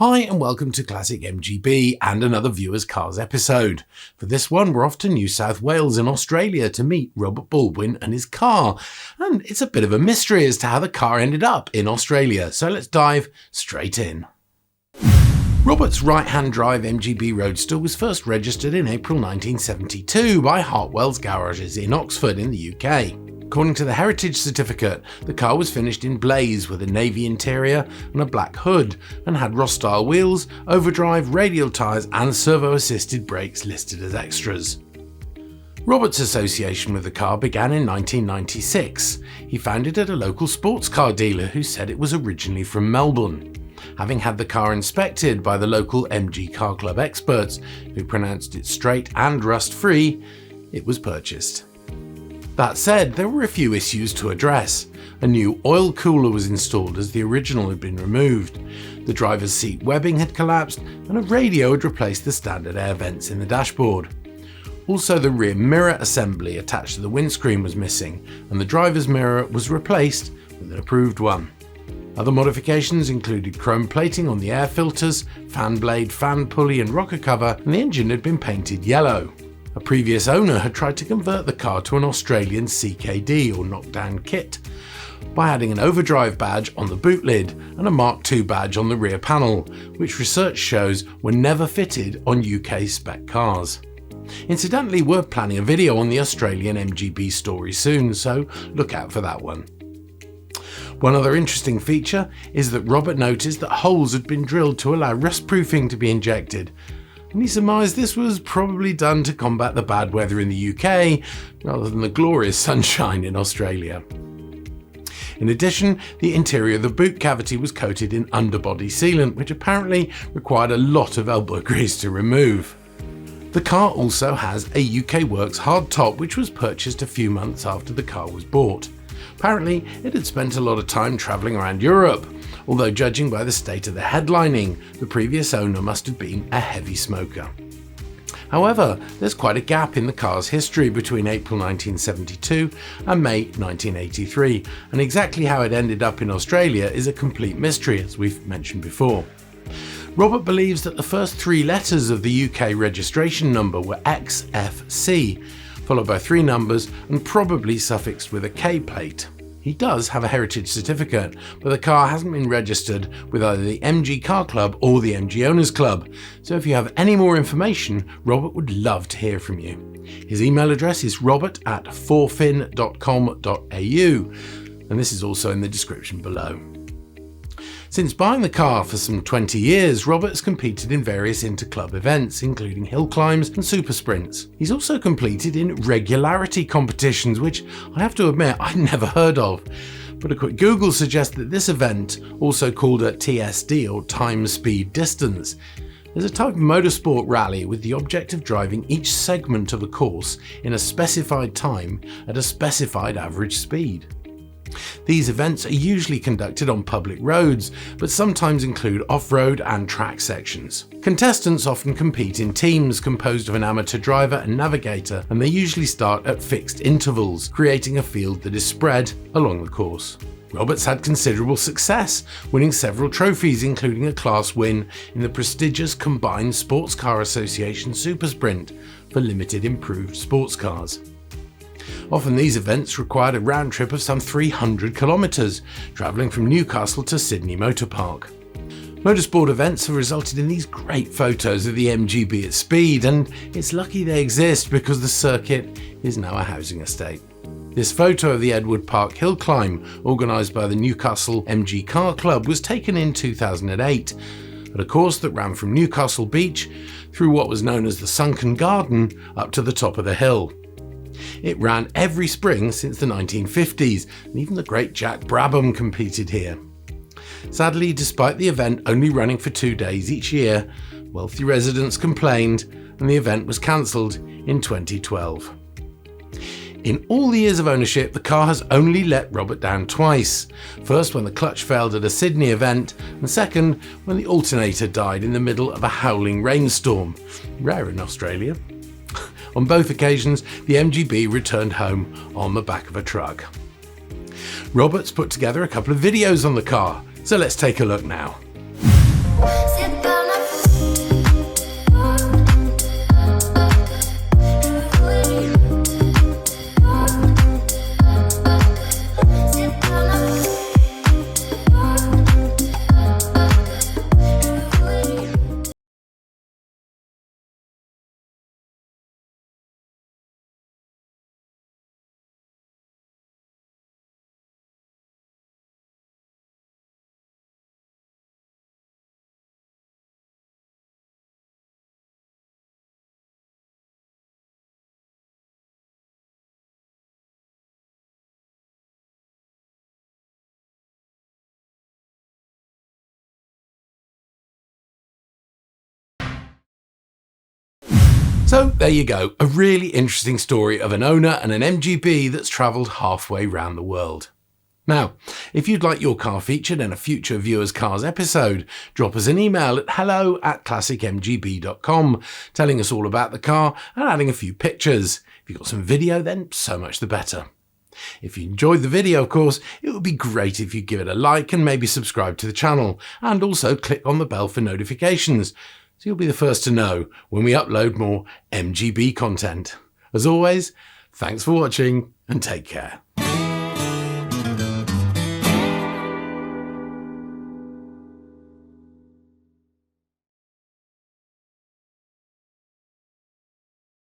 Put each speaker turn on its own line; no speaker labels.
Hi and welcome to Classic MGB and another Viewers Cars episode. For this one we're off to New South Wales in Australia to meet Robert Baldwin and his car. And it's a bit of a mystery as to how the car ended up in Australia, so let's dive straight in. Robert's right-hand drive MGB Roadster was first registered in April 1972 by Hartwell's Garages in Oxford in the UK. According to the heritage certificate, the car was finished in blaze with a navy interior and a black hood, and had Ross-style wheels, overdrive, radial tyres and servo-assisted brakes listed as extras. Robert's association with the car began in 1996. He found it at a local sports car dealer who said it was originally from Melbourne. Having had the car inspected by the local MG Car Club experts, who pronounced it straight and rust-free, it was purchased. That said, there were a few issues to address. A new oil cooler was installed as the original had been removed. The driver's seat webbing had collapsed and a radio had replaced the standard air vents in the dashboard. Also, the rear mirror assembly attached to the windscreen was missing, and the driver's mirror was replaced with an approved one. Other modifications included chrome plating on the air filters, fan blade, fan pulley and rocker cover, and the engine had been painted yellow. A previous owner had tried to convert the car to an Australian CKD or knockdown kit by adding an overdrive badge on the boot lid and a Mark II badge on the rear panel, which research shows were never fitted on UK spec cars. Incidentally, we're planning a video on the Australian MGB story soon, so look out for that one. One other interesting feature is that Robert noticed that holes had been drilled to allow rust proofing to be injected, and he surmised this was probably done to combat the bad weather in the UK rather than the glorious sunshine in Australia. In addition, the interior of the boot cavity was coated in underbody sealant, which apparently required a lot of elbow grease to remove. The car also has a UK Works hardtop, which was purchased a few months after the car was bought. Apparently, it had spent a lot of time travelling around Europe, although judging by the state of the headlining, the previous owner must have been a heavy smoker. However, there's quite a gap in the car's history between April 1972 and May 1983, and exactly how it ended up in Australia is a complete mystery, as we've mentioned before. Robert believes that the first three letters of the UK registration number were XFC, followed by three numbers and probably suffixed with a K plate. He does have a heritage certificate, but the car hasn't been registered with either the MG Car Club or the MG Owners Club, so if you have any more information, Robert would love to hear from you. His email address is robert@forfin.com.au, and this is also in the description below. Since buying the car for some 20 years, Robert's competed in various inter-club events, including hill climbs and super sprints. He's also competed in regularity competitions, which I have to admit I'd never heard of. But a quick Google suggests that this event, also called a TSD or time speed distance, is a type of motorsport rally with the object of driving each segment of a course in a specified time at a specified average speed. These events are usually conducted on public roads, but sometimes include off-road and track sections. Contestants often compete in teams composed of an amateur driver and navigator, and they usually start at fixed intervals, creating a field that is spread along the course. Robert's had considerable success, winning several trophies, including a class win in the prestigious Combined Sports Car Association Super Sprint for limited improved sports cars. Often these events required a round trip of some 300 kilometres, travelling from Newcastle to Sydney Motor Park. Motorsport events have resulted in these great photos of the MGB at speed, and it's lucky they exist because the circuit is now a housing estate. This photo of the Edward Park hill climb, organised by the Newcastle MG Car Club, was taken in 2008 at a course that ran from Newcastle Beach through what was known as the Sunken Garden up to the top of the hill. It ran every spring since the 1950s, and even the great Jack Brabham competed here. Sadly, despite the event only running for 2 days each year, wealthy residents complained and the event was cancelled in 2012. In all the years of ownership, the car has only let Robert down twice. First when the clutch failed at a Sydney event, and second when the alternator died in the middle of a howling rainstorm. Rare in Australia. On both occasions, the MGB returned home on the back of a truck. Robert's put together a couple of videos on the car, so let's take a look now. So there you go, a really interesting story of an owner and an MGB that's travelled halfway round the world. Now, if you'd like your car featured in a future Viewers Cars episode, drop us an email at hello@classicmgb.com telling us all about the car and adding a few pictures. If you've got some video, then so much the better. If you enjoyed the video, of course, it would be great if you give it a like and maybe subscribe to the channel, and also click on the bell for notifications, so you'll be the first to know when we upload more MGB content. As always, thanks for watching and take care.